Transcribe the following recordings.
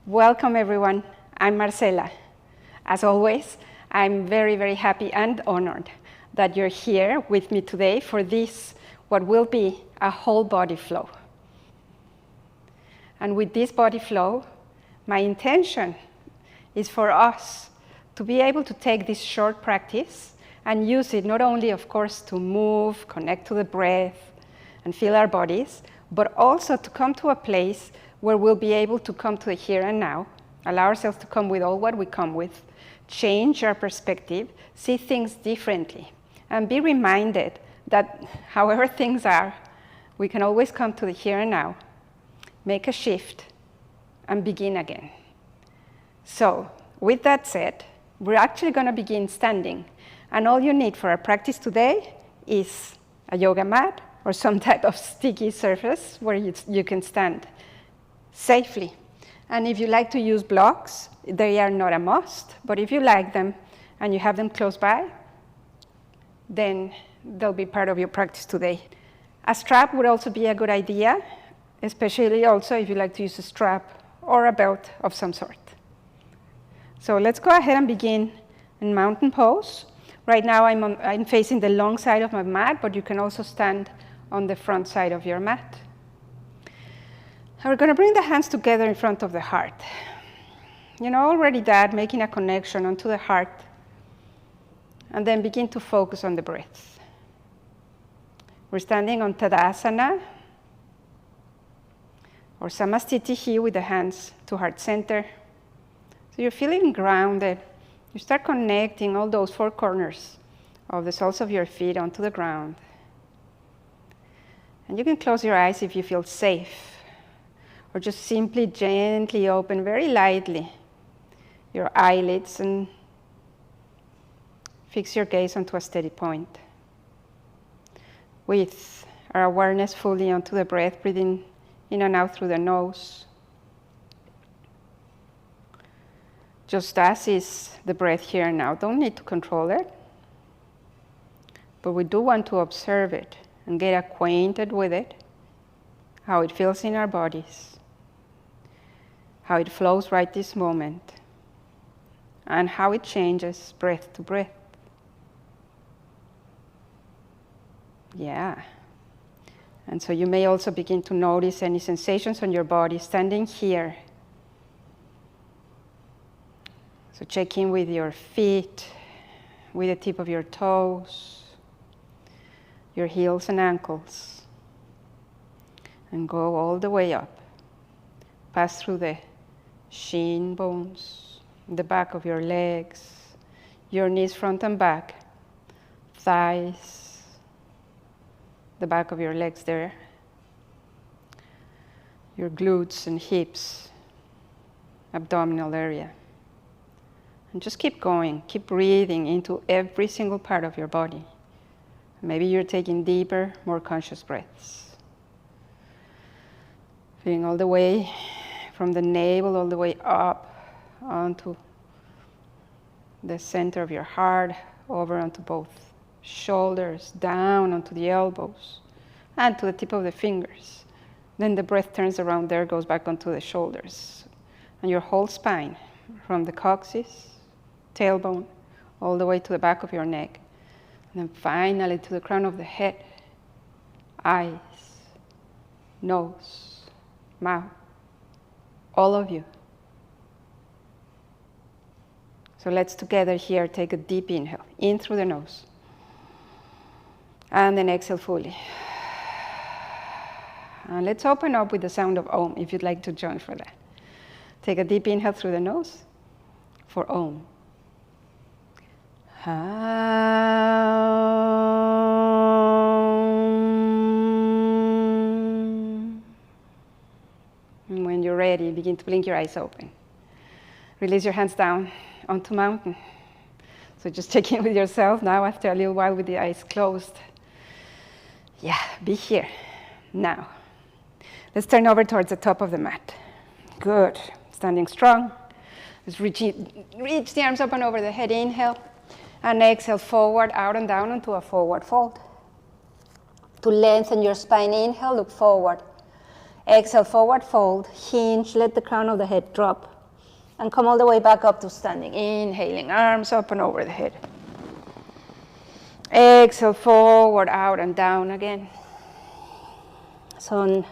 Welcome everyone, I'm Marcela. As always, I'm very, very happy and honored that you're here with me today for this, what will be a whole body flow. And with this body flow, my intention is for us to be able to take this short practice and use it not only, of course, to move, connect to the breath, and feel our bodies, but also to come to a place where we'll be able to come to the here and now, allow ourselves to come with all what we come with, change our perspective, see things differently, and be reminded that however things are, we can always come to the here and now, make a shift, and begin again. So, with that said, we're actually going to begin standing, and all you need for our practice today is a yoga mat or some type of sticky surface where you can stand safely. And if you like to use blocks, they are not a must, but if you like them and you have them close by, then they'll be part of your practice today. A strap would also be a good idea, especially also if you like to use a strap or a belt of some sort. So let's go ahead and begin in mountain pose. Right now I'm facing the long side of my mat, but you can also stand on the front side of your mat. And we're going to bring the hands together in front of the heart. You know already that, making a connection onto the heart, and then begin to focus on the breath. We're standing on Tadasana, or Samastiti here with the hands to heart center. So you're feeling grounded. You start connecting all those four corners of the soles of your feet onto the ground. And you can close your eyes if you feel safe, or just simply gently open very lightly your eyelids and fix your gaze onto a steady point. With our awareness fully onto the breath, breathing in and out through the nose. Just as is the breath here and now. Don't need to control it, but we do want to observe it and get acquainted with it, how it feels in our bodies, how it flows right this moment, and how it changes breath to breath. Yeah. And so you may also begin to notice any sensations on your body standing here. So check in with your feet, with the tip of your toes, your heels and ankles, and go all the way up. Pass through the shin bones, the back of your legs, your knees front and back, thighs, the back of your legs there, your glutes and hips, abdominal area. And just keep going, keep breathing into every single part of your body. Maybe you're taking deeper, more conscious breaths. Feeling all the way from the navel all the way up onto the center of your heart, over onto both shoulders, down onto the elbows, and to the tip of the fingers. Then the breath turns around there, goes back onto the shoulders, and your whole spine, from the coccyx, tailbone, all the way to the back of your neck, and then finally to the crown of the head, eyes, nose, mouth, all of you. So let's together here take a deep inhale, in through the nose, and then exhale fully. And let's open up with the sound of Om, if you'd like to join for that. Take a deep inhale through the nose for Om. And when you're ready, begin to blink your eyes open. Release your hands down onto mountain. So just check in with yourself now after a little while with the eyes closed. Yeah, be here, now. Let's turn over towards the top of the mat. Good, standing strong. Just reach the arms up and over the head, inhale. And exhale, forward, out and down into a forward fold. To lengthen your spine, inhale, look forward. Exhale, forward fold, hinge, let the crown of the head drop. And come all the way back up to standing. Inhaling, arms up and over the head. Exhale, forward, out and down again. So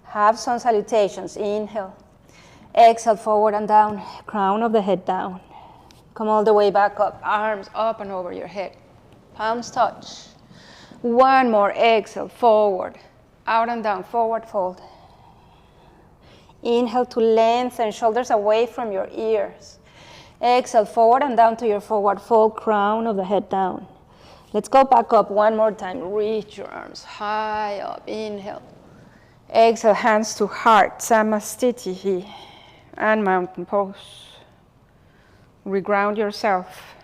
have some salutations. Inhale. Exhale, forward and down. Crown of the head down. Come all the way back up. Arms up and over your head. Palms touch. One more. Exhale, forward. Out and down. Forward fold. Inhale to lengthen, shoulders away from your ears. Exhale, forward and down to your forward fold, crown of the head down. Let's go back up one more time. Reach your arms high up. Inhale. Exhale, hands to heart, Samastitihi, and mountain pose. Reground yourself.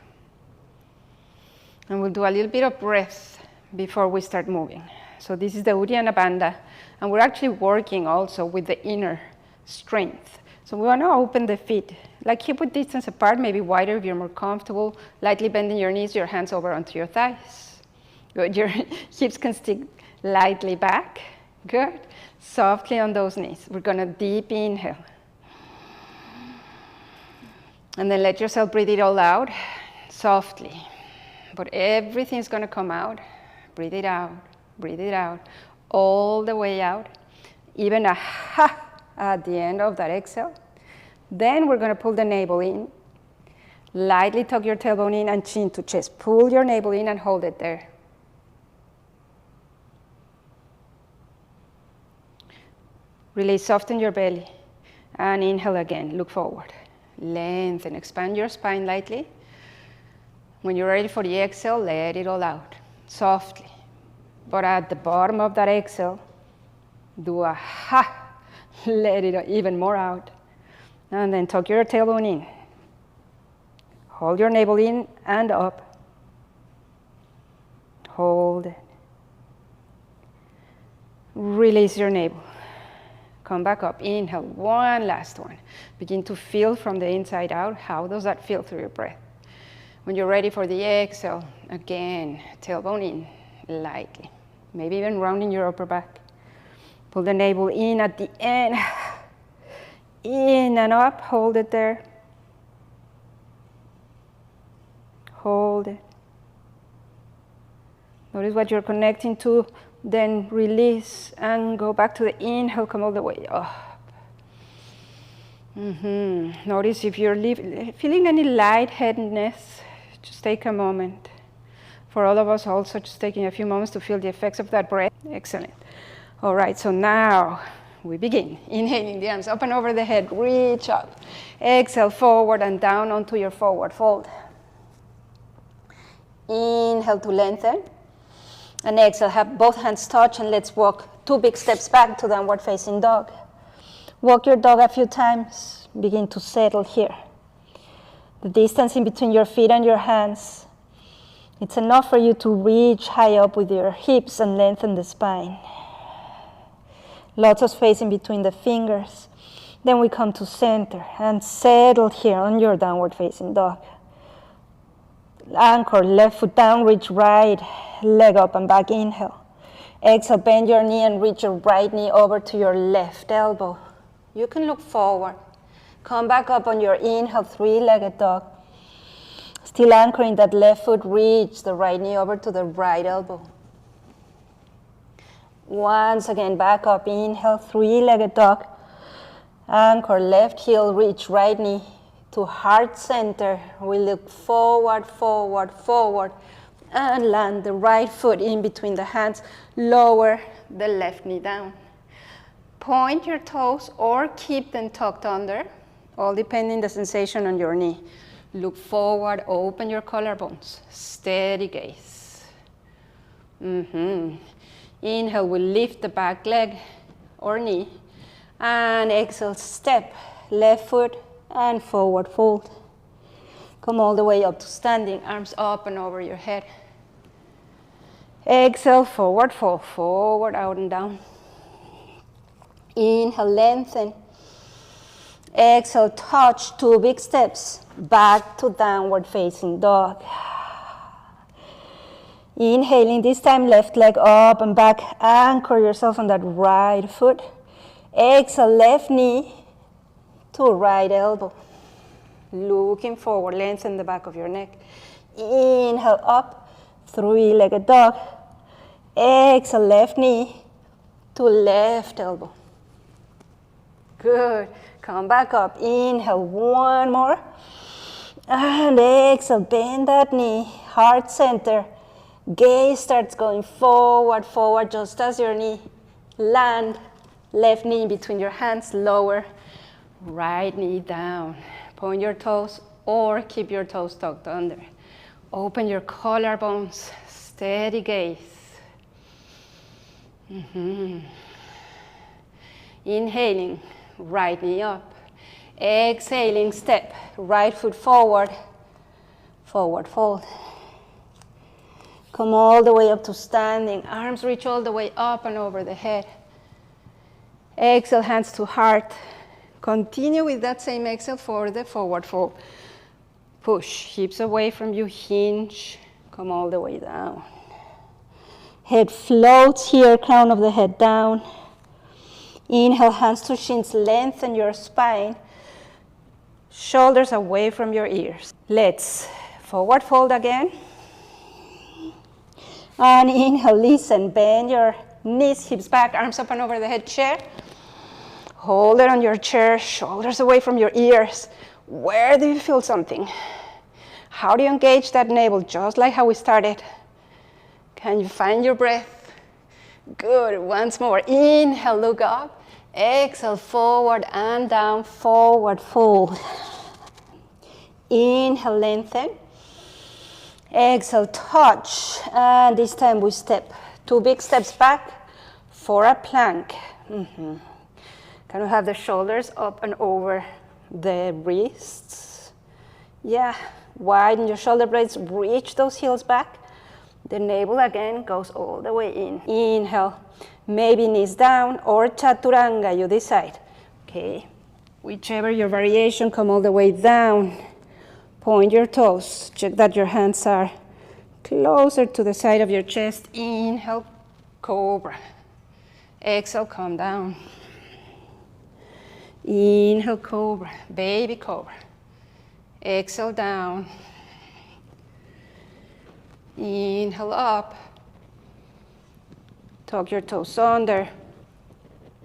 And we'll do a little bit of breath before we start moving. So this is the Uddiyana Bandha, and we're actually working also with the inner strength. So we want to open the feet, like hip width distance apart, maybe wider if you're more comfortable. Lightly bending your knees, your hands over onto your thighs. Good, your hips can stick lightly back. Good, softly on those knees. We're going to deep inhale. And then let yourself breathe it all out, softly. But everything's going to come out. Breathe it out, all the way out. Even a ha at the end of that exhale. Then we're going to pull the navel in. Lightly tuck your tailbone in and chin to chest. Pull your navel in and hold it there. Release, soften your belly. And inhale again, look forward. Lengthen, expand your spine lightly. When you're ready for the exhale, let it all out, softly. But at the bottom of that exhale, do a ha. Let it even more out. And then tuck your tailbone in. Hold your navel in and up. Hold it. Release your navel. Come back up. Inhale. One last one. Begin to feel from the inside out. How does that feel through your breath? When you're ready for the exhale, again, tailbone in lightly. Maybe even rounding your upper back. Pull the navel in at the end. In and up. Hold it there. Hold it. Notice what you're connecting to. Then release and go back to the inhale. Come all the way up. Notice if you're feeling any lightheadedness, just take a moment. For all of us also, just taking a few moments to feel the effects of that breath. Excellent. All right, so now we begin. Inhaling the arms up and over the head, reach up. Exhale, forward and down onto your forward fold. Inhale to lengthen. And exhale, have both hands touch, and let's walk 2 big steps back to downward facing dog. Walk your dog a few times. Begin to settle here. The distance in between your feet and your hands, it's enough for you to reach high up with your hips and lengthen the spine. Lots of space in between the fingers. Then we come to center and settle here on your downward facing dog. Anchor, left foot down, reach right leg up and back, inhale. Exhale, bend your knee and reach your right knee over to your left elbow. You can look forward. Come back up on your inhale, 3-legged dog. Still anchoring that left foot, reach the right knee over to the right elbow. Once again, back up, inhale, 3-legged dog. Anchor, left heel, reach right knee to heart center. We look forward, forward, forward, and land the right foot in between the hands. Lower the left knee down. Point your toes or keep them tucked under, all depending the sensation on your knee. Look forward, open your collarbones, steady gaze. Inhale, we lift the back leg or knee, and exhale, step, left foot and forward fold. Come all the way up to standing, arms up and over your head. Exhale, forward fold, forward, out and down. Inhale, lengthen. Exhale, touch 2 big steps back to downward facing dog. Inhaling, this time left leg up and back. Anchor yourself on that right foot. Exhale, left knee to right elbow. Looking forward, lengthen the back of your neck. Inhale up, three-legged dog. Exhale, left knee to left elbow. Good. Come back up. Inhale, one more. And exhale, bend that knee, heart center. Gaze starts going forward, forward, just as your knee land. Left knee in between your hands, lower. Right knee down. Point your toes or keep your toes tucked under. Open your collarbones, steady gaze. Inhaling, right knee up. Exhaling, step, right foot forward, forward fold. Come all the way up to standing. Arms reach all the way up and over the head. Exhale, hands to heart. Continue with that same exhale for the forward fold. Push, hips away from you, hinge. Come all the way down. Head floats here, crown of the head down. Inhale, hands to shins, lengthen your spine. Shoulders away from your ears. Let's forward fold again. And inhale, listen, bend your knees, hips back, arms up and over the head, chair. Hold it on your chair, shoulders away from your ears. Where do you feel something? How do you engage that navel, just like how we started? Can you find your breath? Good, once more. Inhale, look up. Exhale, forward and down, forward fold. Inhale, lengthen. Exhale, touch. And this time we step. 2 big steps back for a plank. Can you have the shoulders up and over the wrists? Yeah, widen your shoulder blades, reach those heels back. The navel again goes all the way in. Inhale, maybe knees down or chaturanga, you decide. Okay, whichever your variation, come all the way down. Point your toes, check that your hands are closer to the side of your chest. Inhale, cobra. Exhale, come down. Inhale, cobra, baby cobra. Exhale, down. Inhale, up. Tuck your toes under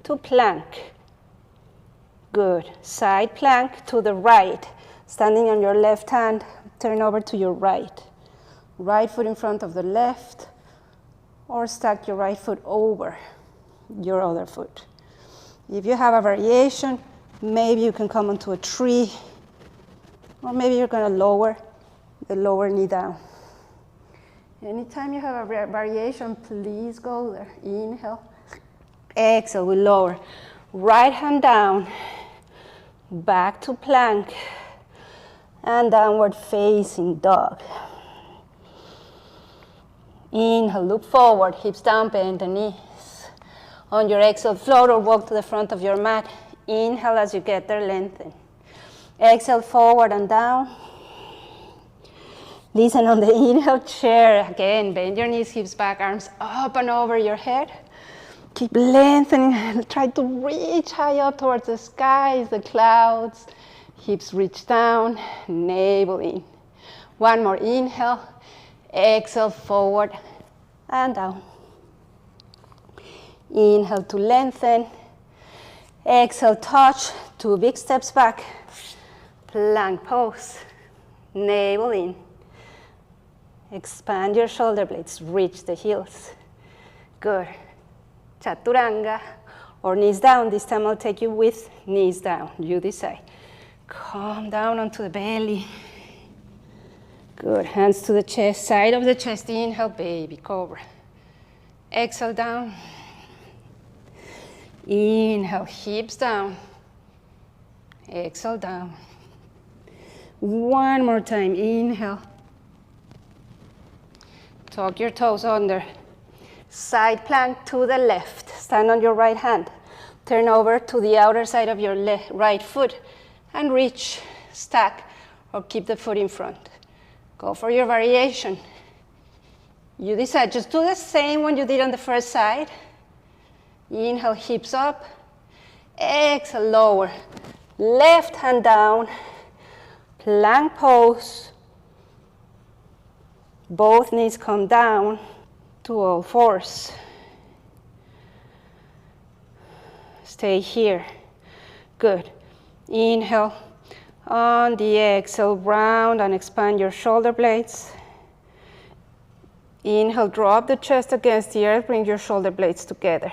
to plank. Good. Side plank to the right. Standing on your left hand, turn over to your right. Right foot in front of the left, or stack your right foot over your other foot. If you have a variation, maybe you can come onto a tree, or maybe you're going to lower the lower knee down. Anytime you have a variation, please go there. Inhale, exhale, we lower. Right hand down, back to plank, and downward facing dog. Inhale, look forward, hips down, bend the knees. On your exhale, float or walk to the front of your mat. Inhale as you get there, lengthen. Exhale, forward and down. Listen on the inhale, chair. Again, bend your knees, hips back, arms up and over your head. Keep lengthening, try to reach high up towards the skies, the clouds. Hips reach down, navel in. One more inhale, exhale, forward and down. Inhale to lengthen. Exhale, touch, 2 big steps back. Plank pose, navel in. Expand your shoulder blades, reach the heels. Good. Chaturanga or knees down. This time I'll take you with knees down. You decide. Come down onto the belly. Good. Hands to the chest, side of the chest. Inhale, baby cobra. Exhale, down. Inhale, hips down. Exhale, down. One more time. Inhale. Tuck your toes under. Side plank to the left. Stand on your right hand. Turn over to the outer side of your right foot and reach, stack, or keep the foot in front. Go for your variation. You decide. Just do the same one you did on the first side. Inhale, hips up. Exhale, lower. Left hand down, plank pose. Both knees come down to all fours. Stay here. Good. Inhale. On the exhale, round and expand your shoulder blades. Inhale, drop the chest against the earth, bring your shoulder blades together.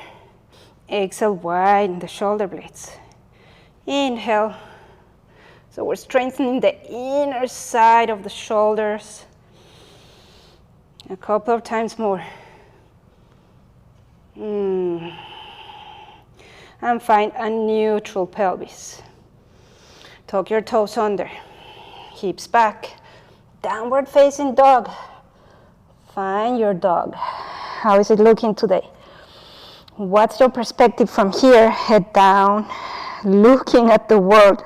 Exhale, widen the shoulder blades. Inhale. So we're strengthening the inner side of the shoulders. A couple of times more. And find a neutral pelvis. Tuck your toes under. Hips back. Downward facing dog. Find your dog. How is it looking today? What's your perspective from here? Head down. Looking at the world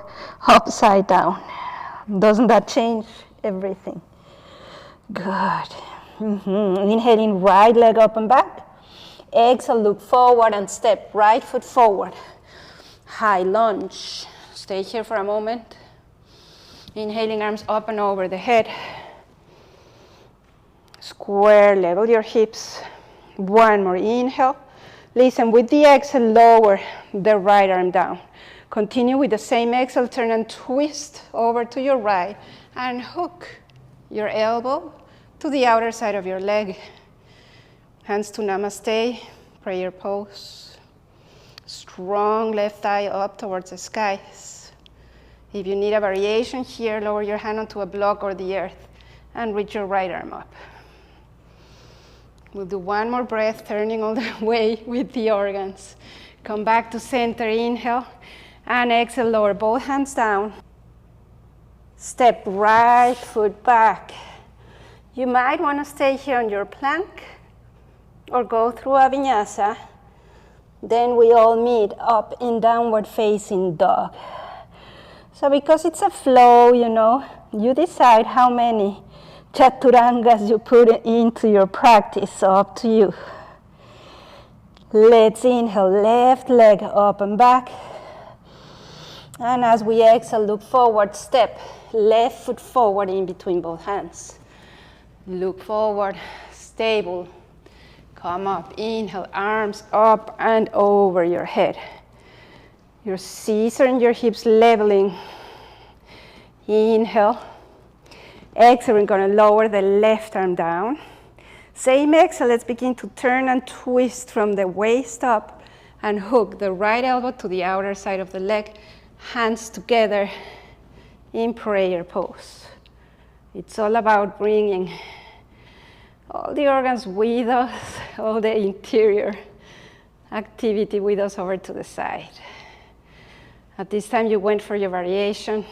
upside down. Doesn't that change everything? Good. Inhaling, right leg up and back. Exhale, look forward and step right foot forward. High lunge. Stay here for a moment. Inhaling, arms up and over the head. Square, level your hips. One more inhale. Listen, with the exhale, lower the right arm down. Continue with the same exhale, turn and twist over to your right and hook your elbow to the outer side of your leg. Hands to namaste, prayer pose. Strong left thigh up towards the skies. If you need a variation here, lower your hand onto a block or the earth and reach your right arm up. We'll do one more breath, turning all the way with the organs. Come back to center, inhale, and exhale, lower both hands down. Step right foot back. You might want to stay here on your plank or go through a vinyasa. Then we all meet up in downward facing dog. So because it's a flow, you decide how many chaturangas you put into your practice, so up to you. Let's inhale, left leg up and back. And as we exhale, look forward, step left foot forward in between both hands. Look forward, stable. Come up, inhale, arms up and over your head. Your Caesar and your hips leveling. Inhale. Exhale, we're going to lower the left arm down. Same exhale, let's begin to turn and twist from the waist up and hook the right elbow to the outer side of the leg. Hands together in prayer pose. It's all about bringing all the organs with us, all the interior activity with us over to the side. At this time, you went for your variation.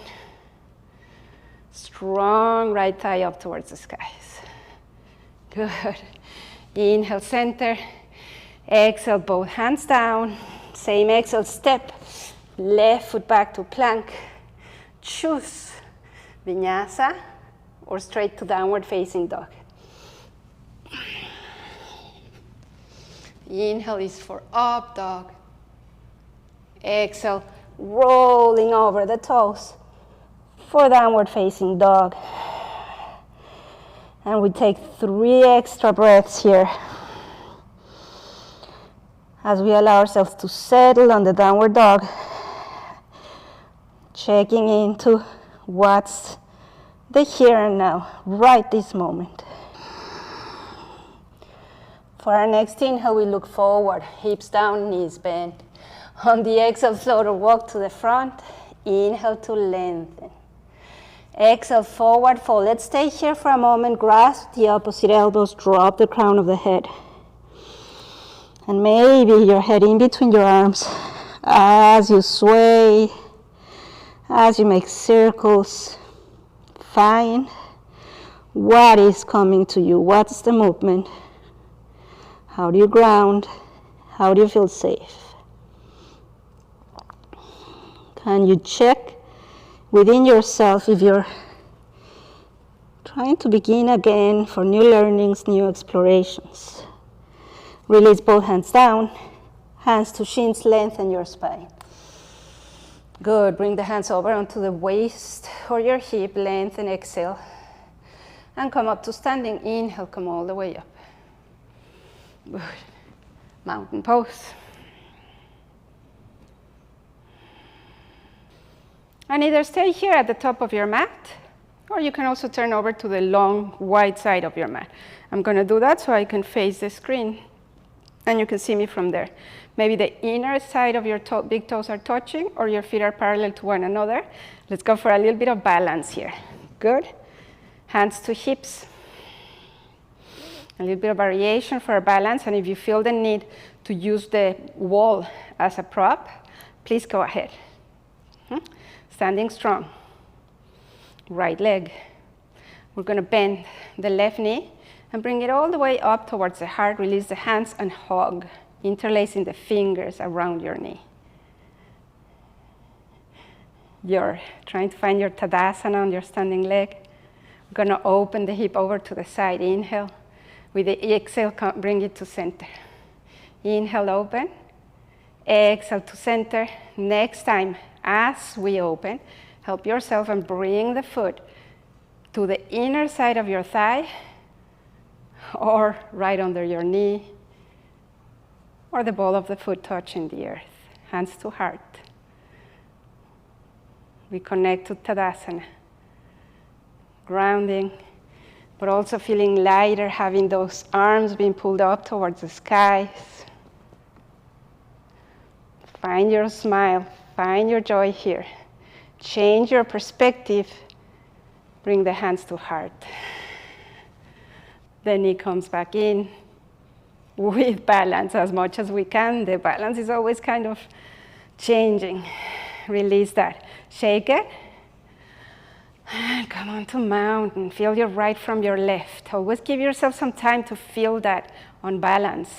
Strong right thigh up towards the skies. Good. Inhale, center. Exhale, both hands down. Same exhale, step. Left foot back to plank. Choose vinyasa or straight to downward facing dog. Inhale is for up dog. Exhale, rolling over the toes for downward facing dog. And we take 3 extra breaths here as we allow ourselves to settle on the downward dog, checking into what's the here and now, right this moment. For our next inhale, we look forward, hips down, knees bent. On the exhale, float or walk to the front. Inhale to lengthen. Exhale, forward fold. Let's stay here for a moment. Grasp the opposite elbows, drop the crown of the head. And maybe your head in between your arms as you sway, as you make circles. Find what is coming to you. What's the movement? How do you ground? How do you feel safe? Can you check within yourself if you're trying to begin again for new learnings, new explorations? Release both hands down, hands to shins, lengthen your spine. Good, bring the hands over onto the waist or your hip, lengthen, exhale. And come up to standing, inhale, come all the way up. Good, mountain pose. And either stay here at the top of your mat, or you can also turn over to the long, wide side of your mat. I'm going to do that so I can face the screen, and you can see me from there. Maybe the inner side of your big toes are touching, or your feet are parallel to one another. Let's go for a little bit of balance here. Good. Hands to hips. A little bit of variation for a balance, and if you feel the need to use the wall as a prop, please go ahead. Standing strong. Right leg. We're going to bend the left knee and bring it all the way up towards the heart. Release the hands and hug, interlacing the fingers around your knee. You're trying to find your Tadasana on your standing leg. We're going to open the hip over to the side. Inhale. With the exhale, bring it to center. Inhale, open. Exhale to center. Next time, as we open, help yourself and bring the foot to the inner side of your thigh, or right under your knee, or the ball of the foot touching the earth. Hands to heart. We connect to Tadasana. Grounding, but also feeling lighter, having those arms being pulled up towards the skies. Find your smile, find your joy here. Change your perspective. Bring the hands to heart. The knee comes back in with balance as much as we can. The balance is always kind of changing. Release that. Shake it. And come on to mountain. Feel your right from your left. Always give yourself some time to feel that on balance.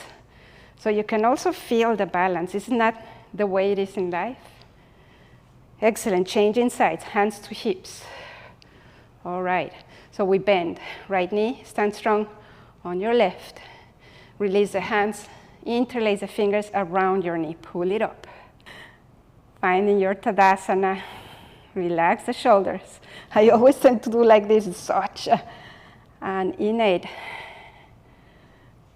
So you can also feel the balance. Isn't that the way it is in life? Excellent. Changing sides. Hands to hips. All right. So we bend. Right knee. Stand strong on your left. Release the hands. Interlace the fingers around your knee. Pull it up. Finding your Tadasana. Relax the shoulders. I always tend to do like this. It's such an innate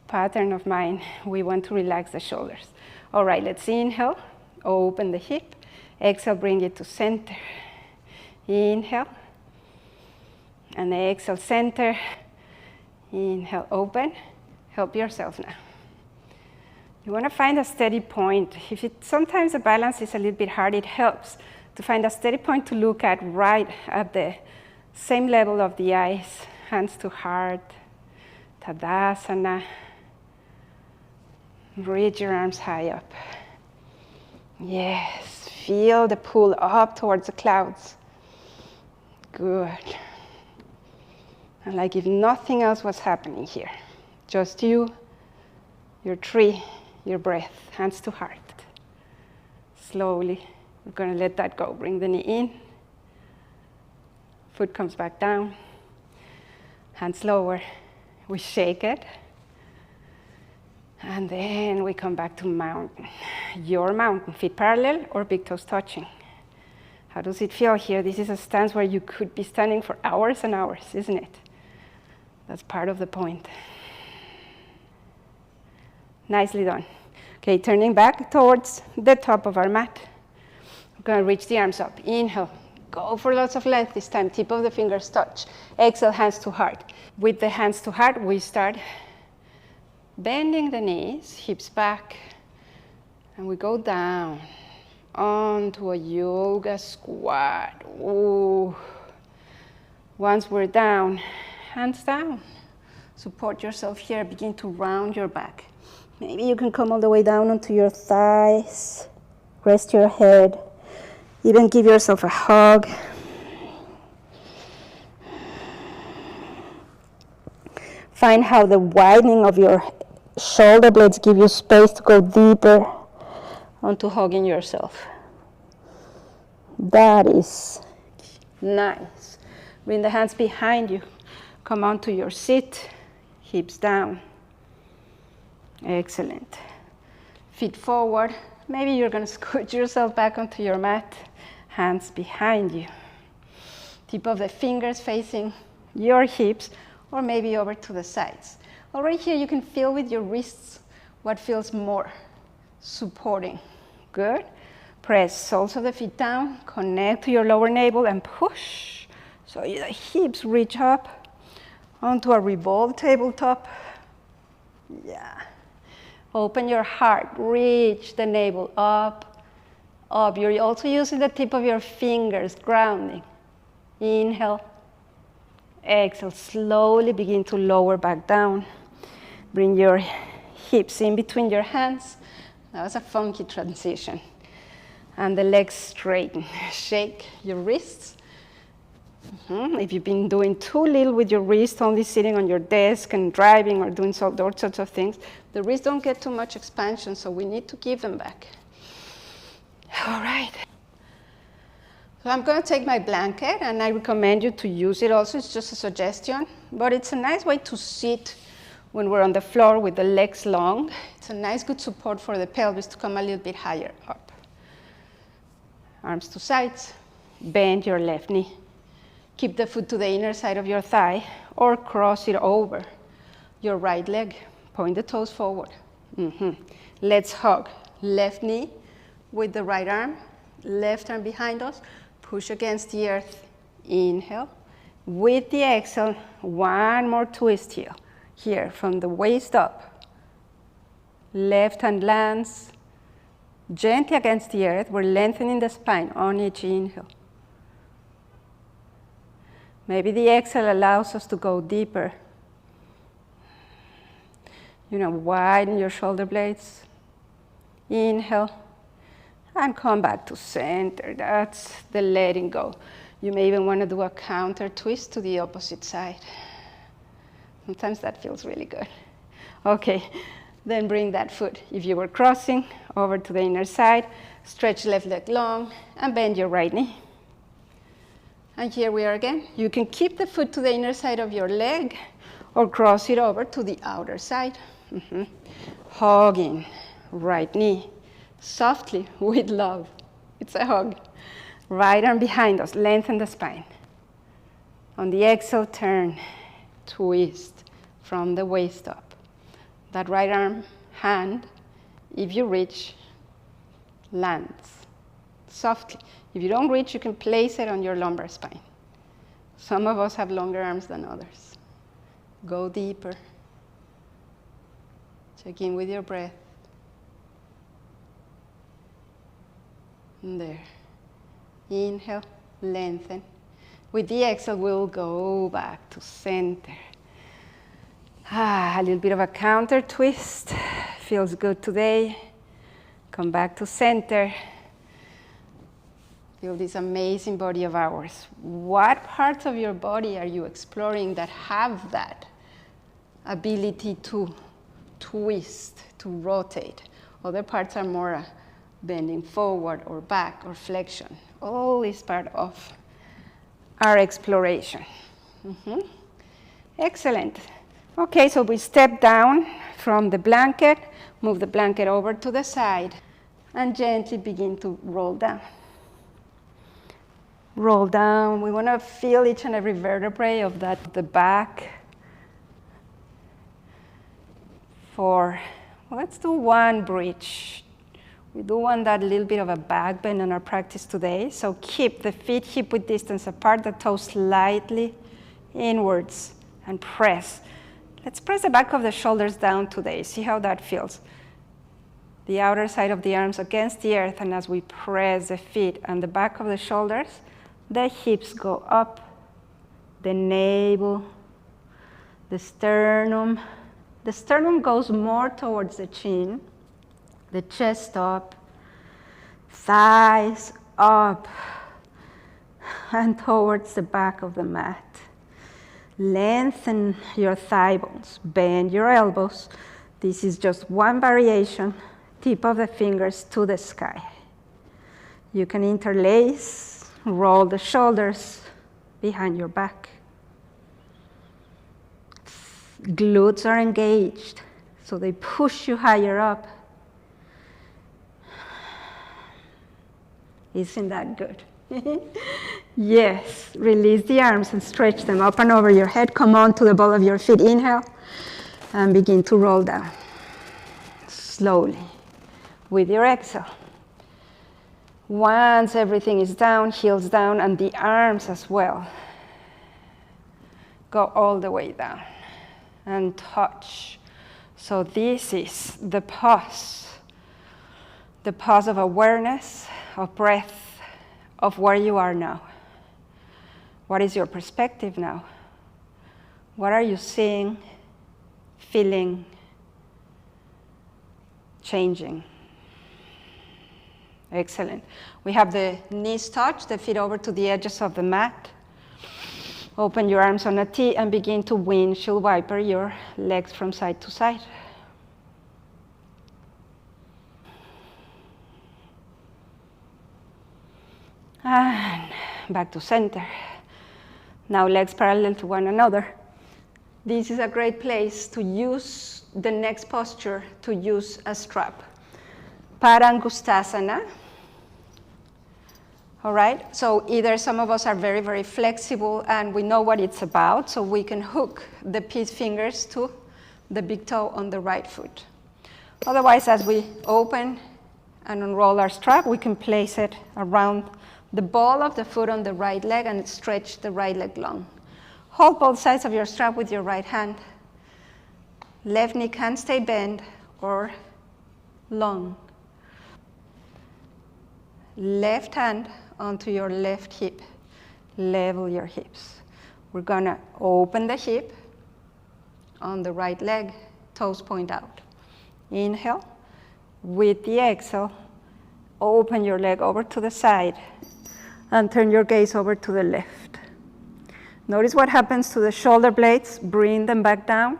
pattern of mine. We want to relax the shoulders. All right, let's inhale. Open the hip. Exhale, bring it to center. Inhale. And exhale, center. Inhale, open. Help yourself now. You want to find a steady point. Sometimes the balance is a little bit hard, it helps to find a steady point to look at right at the same level of the eyes. Hands to heart. Tadasana. Reach your arms high up. Yes, feel the pull up towards the clouds. Good. And like if nothing else was happening here. Just you, your tree, your breath. Hands to heart. Slowly, we're going to let that go. Bring the knee in. Foot comes back down. Hands lower. We shake it. And then we come back to mountain. Your mountain. Feet parallel or big toes touching. How does it feel here? This is a stance where you could be standing for hours and hours, isn't it? That's part of the point. Nicely done. Okay, turning back towards the top of our mat. We're going to reach the arms up. Inhale. Go for lots of length this time. Tip of the fingers touch. Exhale, hands to heart. With the hands to heart, we start bending the knees, hips back, and we go down onto a yoga squat. Ooh. Once we're down, hands down. Support yourself here. Begin to round your back. Maybe you can come all the way down onto your thighs. Rest your head. Even give yourself a hug. Find how the widening of your shoulder blades give you space to go deeper onto hugging yourself. That is nice. Bring the hands behind you. Come onto your sit. Hips down. Excellent. Feet forward. Maybe you're going to scoot yourself back onto your mat Hands behind you. Tip of the fingers facing your hips or maybe over to the sides. Already here you can feel with your wrists what feels more supporting. Good. Press soles of the feet down, connect to your lower navel and push. So the hips reach up onto a revolved tabletop. Yeah. Open your heart, reach the navel up, up. You're also using the tip of your fingers, grounding. Inhale. Exhale, slowly begin to lower back down. Bring your hips in between your hands. That was a funky transition. And the legs straighten. Shake your wrists. If you've been doing too little with your wrist, only sitting on your desk and driving or doing all sorts of things, the wrists don't get too much expansion, so we need to give them back. All right. So I'm going to take my blanket, and I recommend you to use it also. It's just a suggestion, but it's a nice way to sit when we're on the floor with the legs long. It's a nice, good support for the pelvis to come a little bit higher up. Arms to sides, bend your left knee. Keep the foot to the inner side of your thigh or cross it over your right leg. Point the toes forward. Let's hug. Left knee with the right arm, left arm behind us. Push against the earth. Inhale. With the exhale, one more twist here. Here, from the waist up. Left hand lands gently against the earth. We're lengthening the spine on each inhale. Maybe the exhale allows us to go deeper. Widen your shoulder blades. Inhale. And come back to center. That's the letting go. You may even want to do a counter twist to the opposite side. Sometimes that feels really good. Okay, then bring that foot, if you were crossing, over to the inner side. Stretch left leg long and bend your right knee. And here we are again. You can keep the foot to the inner side of your leg or cross it over to the outer side. Hugging, right knee, softly, with love. It's a hug. Right arm behind us, lengthen the spine. On the exhale, turn, twist from the waist up. That right arm, hand, if you reach, lands softly. If you don't reach, you can place it on your lumbar spine. Some of us have longer arms than others. Go deeper. Check in with your breath. And there. Inhale, lengthen. With the exhale, we'll go back to center. A little bit of a counter twist. Feels good today. Come back to center. Feel this amazing body of ours. What parts of your body are you exploring that have that ability to twist, to rotate? Other parts are more bending forward or back or flexion. All is part of our exploration. Excellent. Okay, so we step down from the blanket, move the blanket over to the side, and gently begin to roll down. Roll down. We want to feel each and every vertebrae of the back. Let's do one bridge. We do want that little bit of a back bend in our practice today. So keep the feet hip-width distance apart, the toes slightly inwards, and press. Let's press the back of the shoulders down today. See how that feels. The outer side of the arms against the earth, and as we press the feet and the back of the shoulders, the hips go up, the navel, the sternum. The sternum goes more towards the chin, the chest up, thighs up, and towards the back of the mat. Lengthen your thigh bones, bend your elbows. This is just one variation, tip of the fingers to the sky. You can interlace, roll the shoulders behind your back. Glutes are engaged, so they push you higher up. Isn't that good? Yes, release the arms and stretch them up and over your head. Come on to the ball of your feet. Inhale and begin to roll down. Slowly with your exhale. Once everything is down, heels down, and the arms as well, go all the way down and touch. So this is the pause of awareness, of breath, of where you are now. What is your perspective now? What are you seeing, feeling, changing? Excellent. We have the knees touch, the feet over to the edges of the mat. Open your arms on a T and begin to windshield wiper your legs from side to side. And back to center. Now legs parallel to one another. This is a great place to use the next posture to use a strap. Parangustasana. All right, so either some of us are very, very flexible and we know what it's about, so we can hook the peace fingers to the big toe on the right foot. Otherwise, as we open and unroll our strap, we can place it around the ball of the foot on the right leg and stretch the right leg long. Hold both sides of your strap with your right hand. Left knee can stay bent or long. Left hand onto your left hip. Level your hips. We're gonna open the hip on the right leg, toes point out. Inhale. With the exhale, open your leg over to the side and turn your gaze over to the left. Notice what happens to the shoulder blades. Bring them back down.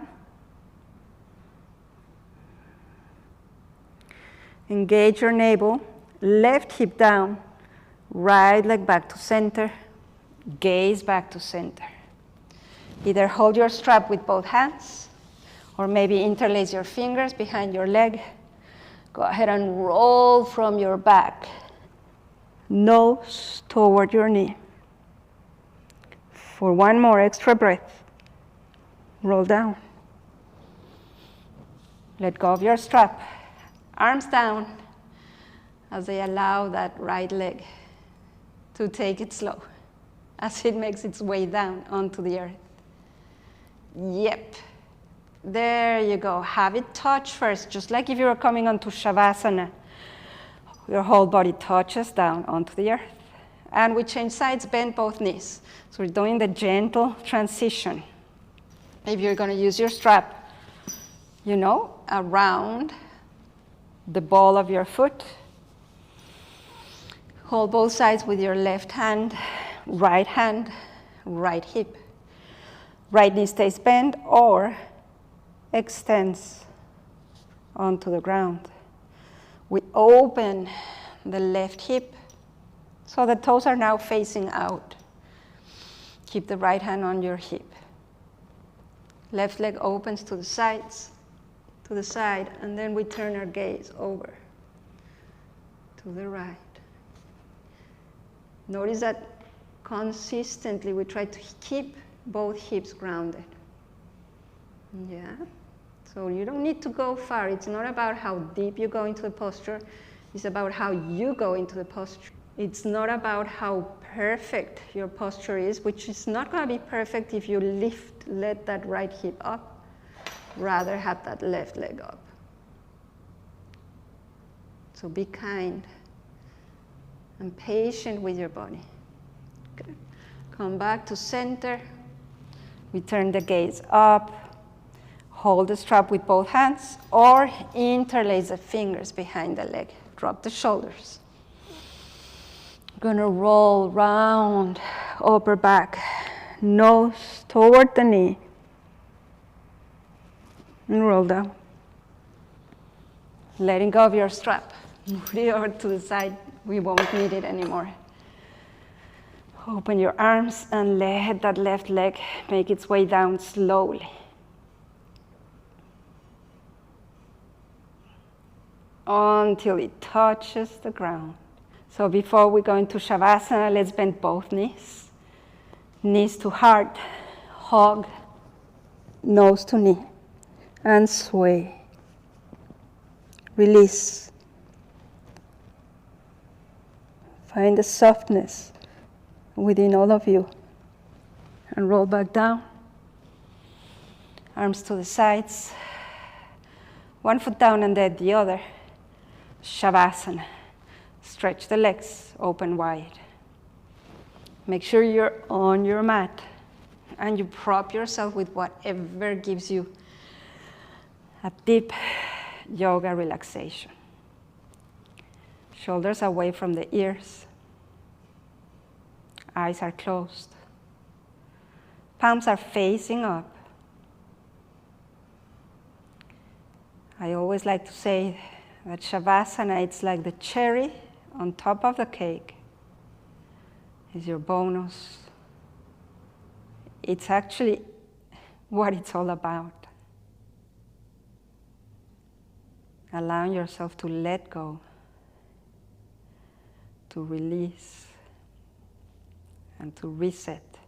Engage your navel. Left hip down, right leg back to center, gaze back to center. Either hold your strap with both hands, or maybe interlace your fingers behind your leg. Go ahead and roll from your back, nose toward your knee. For one more extra breath, roll down. Let go of your strap, arms down, as they allow that right leg to take it slow as it makes its way down onto the earth. Yep, there you go. Have it touch first, just like if you were coming onto Shavasana. Your whole body touches down onto the earth. And we change sides, bend both knees. So we're doing the gentle transition. If you're going to use your strap, around the ball of your foot. Hold both sides with your left hand, right hip. Right knee stays bent or extends onto the ground. We open the left hip so the toes are now facing out. Keep the right hand on your hip. Left leg opens to the sides, to the side, and then we turn our gaze over to the right. Notice that consistently we try to keep both hips grounded. Yeah. So you don't need to go far. It's not about how deep you go into the posture. It's about how you go into the posture. It's not about how perfect your posture is, which is not going to be perfect if you let that right hip up. Rather have that left leg up. So be kind and patient with your body. Good. Come back to center. We turn the gaze up. Hold the strap with both hands or interlace the fingers behind the leg. Drop the shoulders. Gonna roll round, upper back, nose toward the knee. And roll down. Letting go of your strap. Move it over to the side. We won't need it anymore. Open your arms and let that left leg make its way down slowly. Until it touches the ground. So before we go into Shavasana, let's bend both knees. Knees to heart, hug, nose to knee, and sway. Release. Find the softness within all of you. And roll back down. Arms to the sides. One foot down and then the other. Shavasana. Stretch the legs, open wide. Make sure you're on your mat and you prop yourself with whatever gives you a deep yoga relaxation. Shoulders away from the ears. Eyes are closed. Palms are facing up. I always like to say that Shavasana, it's like the cherry on top of the cake. It's your bonus. It's actually what it's all about. Allowing yourself to let go, to release, and to reset.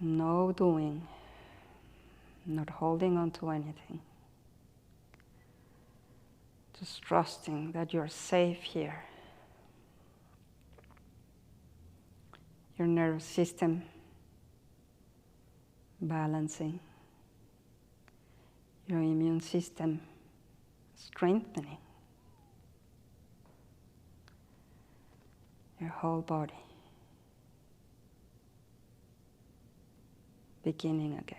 No doing, not holding on to anything. Just trusting that you're safe here. Your nervous system balancing. Your immune system strengthening. Your whole body beginning again.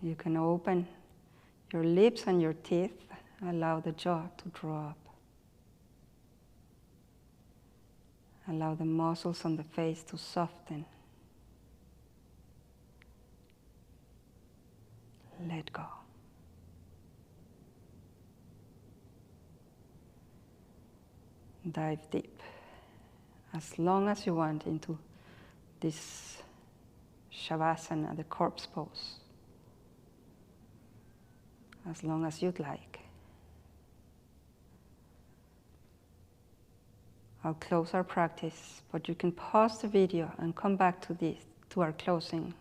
You can open your lips and your teeth, allow the jaw to drop. Allow the muscles on the face to soften. Let go. Dive deep, as long as you want, into this Shavasana, the corpse pose. As long as you'd like. I'll close our practice, but you can pause the video and come back to our closing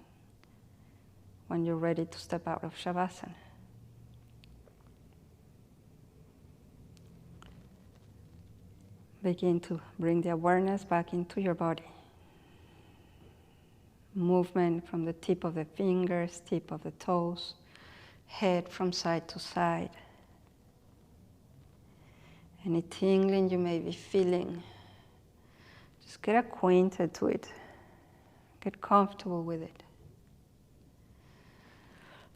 when you're ready to step out of Shavasana. Begin to bring the awareness back into your body. Movement from the tip of the fingers, tip of the toes, head from side to side. Any tingling you may be feeling, just get acquainted to it. Get comfortable with it.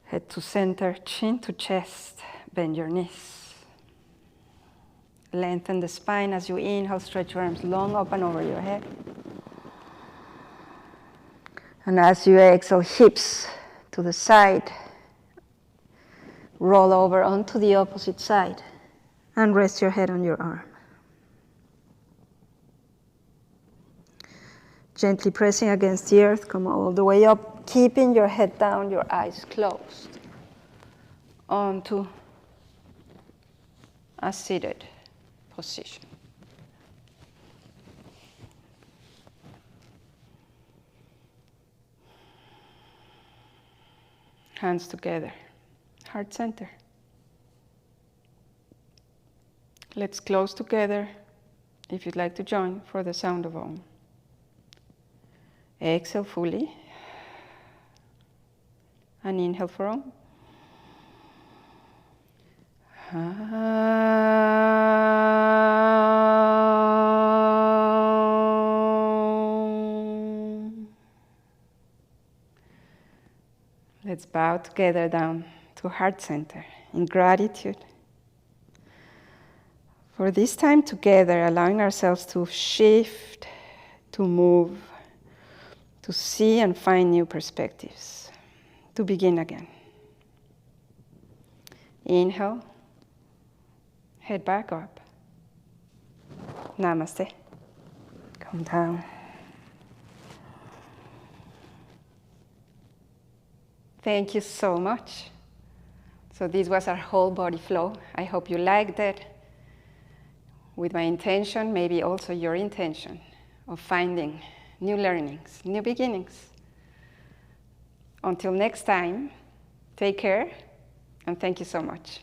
Head to center, chin to chest, bend your knees. Lengthen the spine as you inhale, stretch your arms long open over your head. And as you exhale, hips to the side. Roll over onto the opposite side and rest your head on your arm. Gently pressing against the earth, come all the way up, keeping your head down, your eyes closed, onto a seated position. Hands together. Heart center. Let's close together if you'd like to join for the sound of Om. Exhale fully. And inhale for Om. Let's bow together down to heart center in gratitude for this time together, allowing ourselves to shift, to move, to see and find new perspectives, to begin again. Inhale, head back up. Namaste. Come down. Thank you so much. So this was our whole body flow. I hope you liked it. With my intention, maybe also your intention of finding new learnings, new beginnings. Until next time, take care, and thank you so much.